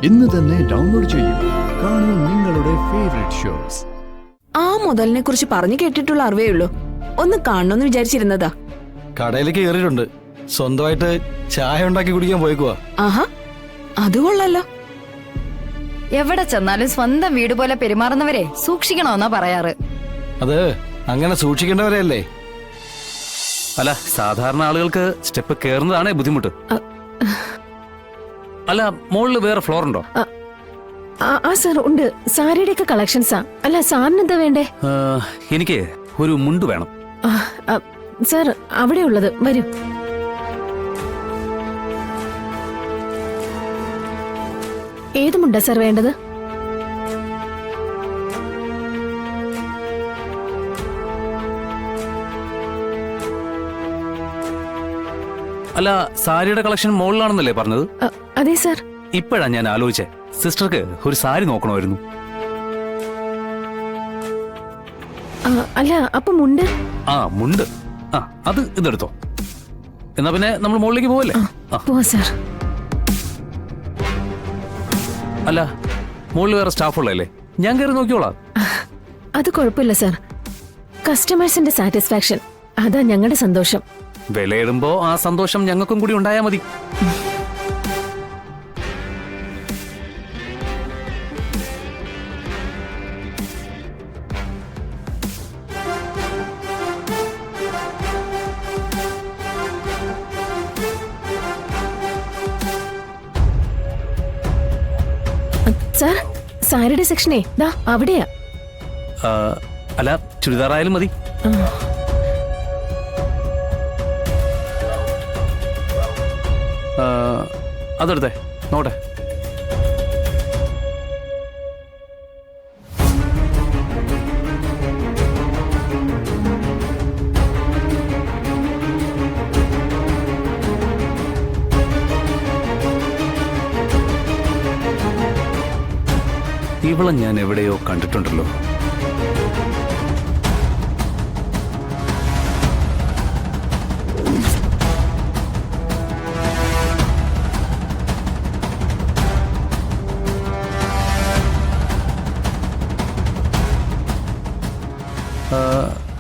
ഇന്ന് തന്നെ ഡൗൺലോഡ് ചെയ്യൂ. കാണൂ നിങ്ങളുടെ ഫേവറേറ്റ് ഷോസ്. ആ മുതലിനെ കുറിച്ച് പറഞ്ഞു കേട്ടിട്ടുള്ള അറിവേ ഉള്ളൂ. ഒന്ന് കാണണമെന്ന് വിചാരിച്ചിരുന്നതാ. കടയിലേക്ക് കയറിയിട്ടുണ്ട്. സ്വന്തമായിട്ട് ചായ ഉണ്ടാക്കി കുടിക്കാൻ പോയേക്കുവാ. ആഹാ, അത് കൊള്ളല്ലോ. എവിടെ ചെന്നാലും സ്വന്തം വീട് പോലെ പെരുമാറുന്നവരെ സൂക്ഷിക്കണമെന്നാ പറയാറ്. അത് അങ്ങനെ സൂക്ഷിക്കേണ്ടവരെയല്ലേ? അല്ല, സാധാരണ ആളുകൾക്ക് സ്റ്റെപ്പ് കയറുന്നതാണ് ബുദ്ധിമുട്ട്. അല്ല, മുകളിൽ വേറെ ഫ്ലോർ ഉണ്ടോ? ആ സാർ ഉണ്ട്. സാരിയുടെ ഒക്കെ കളക്ഷൻസാ. അല്ല, സാറിന് എന്താ വേണ്ടേ? എനിക്ക് ഒരു മുണ്ട് വേണം. സാർ അവിടെ ഉള്ളത് വരൂ. ഏത് മുണ്ടാ സാർ വേണ്ടത്? അല്ല, സാരിയുടെ കളക്ഷൻ മുകളിലാണെന്നല്ലേ പറഞ്ഞത്? അതെ സാർ. ഇപ്പോഴാ ഞാൻ ആലോചിച്ചേ, സിസ്റ്റർക്ക് ഒരു സാരി നോക്കണമായിരുന്നു. അല്ല, അപ്പൊ മുണ്ട്? ആ, മുണ്ട്. ആ, അത് ഇതെടുത്തോ. എന്നാ പിന്നെ നമ്മൾ മുകളിലേക്ക് പോവല്ലേ? പോവാ സാർ. അല്ല, മുകളിൽ വേറെ സ്റ്റാഫ് ഉള്ളല്ലേ? ഞാൻ കയറി നോക്കിയോളാം. അത് കുഴപ്പമില്ല സാർ. കസ്റ്റമേഴ്സിന്റെ സാറ്റിസ്ഫാക്ഷൻ, അതാ ഞങ്ങളുടെ സന്തോഷം. വിലയിടുമ്പോ ആ സന്തോഷം ഞങ്ങൾക്കും കൂടി ഉണ്ടായാ മതി. സാർ, സാരിയുടെ സെക്ഷനേ ദാ അവിടെയാ. അല്ല, ചുരിദാറായാലും മതി. അതെടുത്തേ, നോട്ടെ. ഇവളെ ഞാൻ എവിടെയോ കണ്ടിട്ടുണ്ടല്ലോ.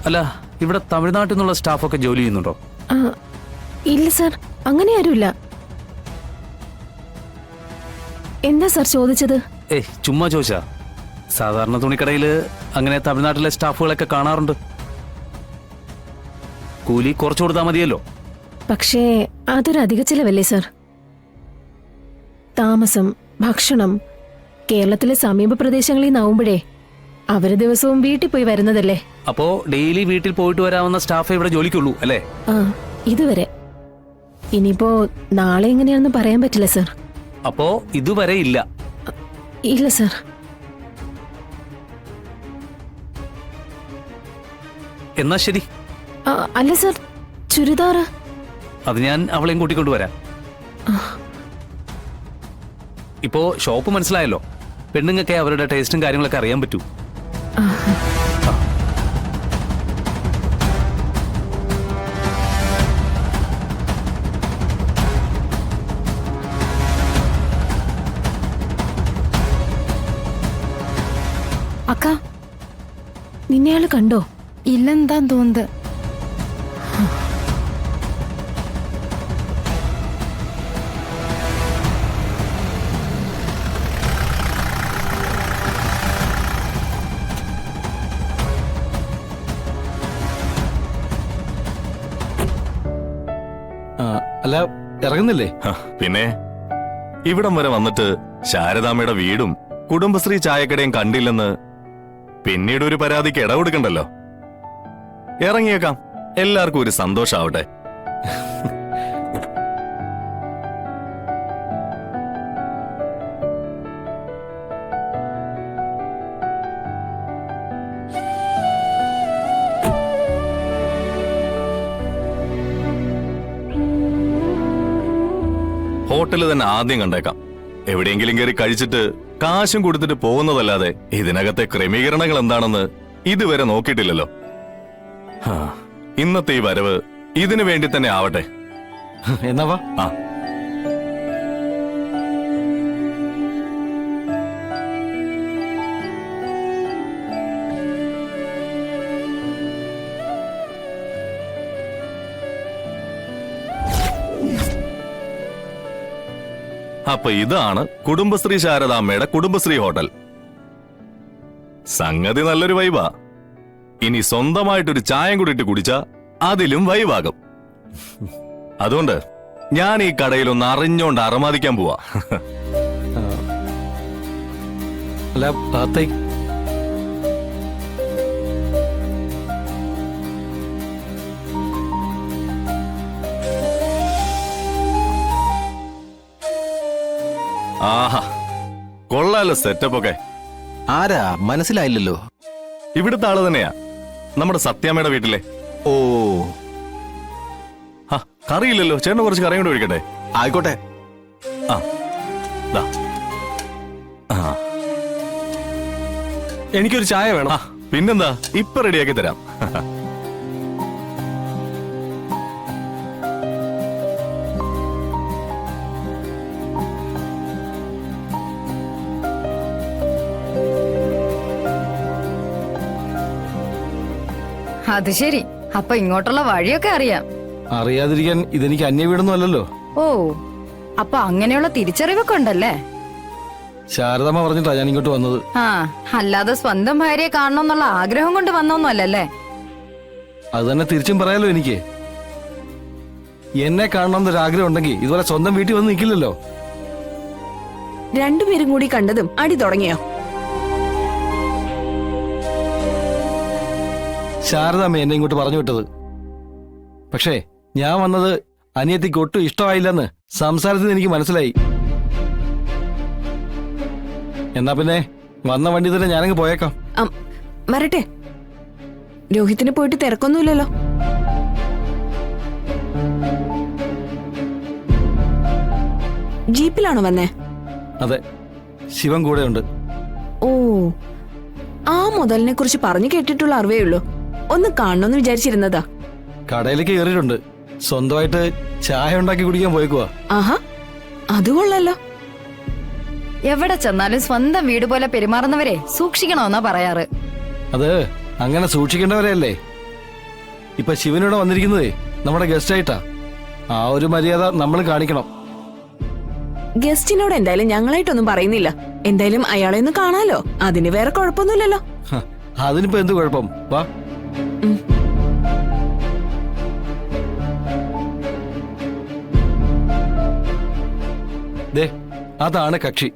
അല്ല, ഇവിടെ തമിഴ്നാട്ടിൽ നിന്നുള്ള സ്റ്റാഫൊക്കെ ജോലി ചെയ്യുന്നുണ്ടോ? ഇല്ല സാർ, അങ്ങനെ ആരുമില്ല. എന്താ സാർ ചോദിച്ചത്? ചുമ്മാ ചോദിച്ചാ. സാധാരണ തുണിക്കടയില് അങ്ങനെ തമിഴ്നാട്ടിലെ സ്റ്റാഫുകളൊക്കെ കാണാറുണ്ട്. കൂലി കുറച്ചു കൊടുത്താൽ മതിയല്ലോ. പക്ഷേ അതൊരു അധിക ചിലവല്ലേ സാർ? താമസം, ഭക്ഷണം, കേരളത്തിലെ സമീപ പ്രദേശങ്ങളിൽ നിന്നാവുമ്പോഴേ അവര് ദിവസവും വീട്ടിൽ പോയി വരുന്നതല്ലേ. അപ്പോ ഡെയിലി വീട്ടിൽ പോയിട്ട് വരാവുന്ന സ്റ്റാഫേ ഇവിടെ ജോലിക്കുള്ളൂ അല്ലേ? ഇതുവരെ. ഇനിയിപ്പോ നാളെ എങ്ങനെയാണെന്ന് പറയാൻ പറ്റില്ല സാർ. അപ്പോ ഇതുവരെ ഇല്ല? ഇല്ല സാർ. എന്നാ ശരി. അല്ല സാർ, ചുരിദാറ് അത് ഞാൻ അവളെയും കൂട്ടിക്കൊണ്ടുവരാം. ഇപ്പോ ഷോപ്പ് മനസ്സിലായല്ലോ. പെണ്ണുങ്ങൾക്ക് അവരുടെ ടേസ്റ്റും കാര്യങ്ങളൊക്കെ അറിയാൻ പറ്റൂ. അക്ക, നിന്നെയാള് കണ്ടോ? ഇല്ലെന്താ തോന്നുന്നത്. അല്ല, ഇറങ്ങുന്നില്ലേ? പിന്നെ ഇവിടം വരെ വന്നിട്ട് ശാരദാമ്മയുടെ വീടും കുടുംബശ്രീ ചായക്കടയും കണ്ടില്ലെന്ന് പിന്നീട് ഒരു പരാതിക്ക് ഇടകൊടുക്കണ്ടല്ലോ. ഇറങ്ങിയേക്കാം, എല്ലാവർക്കും ഒരു സന്തോഷാവട്ടെ. ഹോട്ടല് തന്നെ ആദ്യം കണ്ടേക്കാം. എവിടെയെങ്കിലും കയറി കഴിച്ചിട്ട് കാശും കൊടുത്തിട്ട് പോകുന്നതല്ലാതെ ഇതിനകത്തെ ക്രമീകരണങ്ങൾ എന്താണെന്ന് ഇതുവരെ നോക്കിയിട്ടില്ലല്ലോ. ഇന്നത്തെ ഈ വരവ് ഇതിനു വേണ്ടി തന്നെ ആവട്ടെ. എന്നാ വാ. അപ്പൊ ഇതാണ് കുടുംബശ്രീ ശാരദാമ്മയുടെ കുടുംബശ്രീ ഹോട്ടൽ. സംഗതി നല്ലൊരു വൈബാ. ഇനി സ്വന്തമായിട്ടൊരു ചായം കൂടി ഇട്ട് കുടിച്ചാ അതിലും വൈബാകും. അതുകൊണ്ട് ഞാൻ ഈ കടയിലൊന്ന് അറിഞ്ഞോണ്ട് അറമാദിക്കാൻ പോവാ. അല്ല താത്തേ, ആഹാ, കൊള്ളാലോ സെറ്റപ്പ് ഒക്കെ. ആരാ മനസ്സിലായില്ലല്ലോ. ഇവിടുത്തെ ആള് തന്നെയാ, നമ്മുടെ സത്യാമ്മയുടെ വീട്ടിലെ. ഓ കറിയില്ലല്ലോ, ചേട്ടന് കുറച്ച് കറിയും കൂടെ ഒഴിക്കട്ടെ? ആയിക്കോട്ടെ. ആ ദാ. ആ, എനിക്കൊരു ചായ വേണം. ആ, പിന്നെന്താ, ഇപ്പൊ റെഡിയാക്കി തരാം. അത് ശരി, അപ്പൊ ഇങ്ങോട്ടുള്ള വഴിയൊക്കെ അറിയാം. അറിയാതിരിക്കാൻ ഇതെനിക്ക് അന്യ വീടൊന്നും അല്ലല്ലോ. ഓ, അപ്പൊ അങ്ങനെയുള്ള തിരിച്ചറിവൊക്കെ ഉണ്ടല്ലേ? ശാരദാമ്മ പറഞ്ഞിട്ടാ ഞാൻ ഇങ്ങോട്ട് വന്നത്. ആ, അല്ലാതെ സ്വന്തം ഭാര്യയെ കാണണമെന്നുള്ള ആഗ്രഹം കൊണ്ട് വന്നൊന്നും അല്ലല്ലേ? അത് തന്നെ തിരിച്ചും പറയാലോ. എനിക്ക് എന്നെ കാണണമെന്നൊരു ആഗ്രഹം ഉണ്ടെങ്കിൽ ഇതുപോലെ സ്വന്തം വീട്ടിൽ വന്ന് നിൽക്കില്ലല്ലോ. രണ്ടുപേരും കൂടി കണ്ടതും അടി തുടങ്ങിയോ? ശാരദാമ്മ എന്നെ ഇങ്ങോട്ട് പറഞ്ഞു വിട്ടത്. പക്ഷേ ഞാൻ വന്നത് അനിയത്തിക്ക് ഒട്ടും ഇഷ്ടമായില്ലെന്ന് സംസാരത്തിൽ എനിക്ക് മനസ്സിലായി. എന്നാ പിന്നെ വന്ന വണ്ടി തന്നെ ഞാനങ്ങ് പോയേക്കാം. വരട്ടെ. രോഹിത്തിന് പോയിട്ട് തിരക്കൊന്നുമില്ലല്ലോ. ജീപ്പിലാണോ വന്നേ? അതെ, ശിവൻ കൂടെ ഉണ്ട്. ഓ, ആ മുതലിനെ കുറിച്ച് പറഞ്ഞു കേട്ടിട്ടുള്ള അറിവേ ഉള്ളൂ. ഒന്ന് കാണണമെന്ന് വിചാരിച്ചിരുന്നതാ. കടയിലേക്ക് കയറിയിട്ടുണ്ട്. സ്വന്തമായിട്ട് ചായ ഉണ്ടാക്കി കുടിക്കാൻ പോയേക്കുവാ. ആഹാ, അത് കൊള്ളല്ലോ. എവിടെ ചെന്നാലും സ്വന്തം വീട് പോലെ പെരുമാറുന്നവരെ സൂക്ഷിക്കണമെന്നാ പറയാറ്. അത് അങ്ങനെ സൂക്ഷിക്കേണ്ടവരല്ലേ. ഇപ്പൊ ശിവനോട് വന്നിരിക്കുന്നതേ നമ്മുടെ ഗസ്റ്റ് ആയിട്ടാ. ആ ഒരു മര്യാദ നമ്മൾ കാണിക്കണം. ഗസ്റ്റിനോട് എന്തായാലും ഞങ്ങളായിട്ടൊന്നും പറയുന്നില്ല. എന്തായാലും അയാളെ ഒന്ന് കാണാലോ, അതിന് വേറെ കുഴപ്പമൊന്നുമില്ലല്ലോ. അതിനിപ്പോ എന്ത് കുഴപ്പം? വാ. ദേ, അതാണ് കക്ഷി.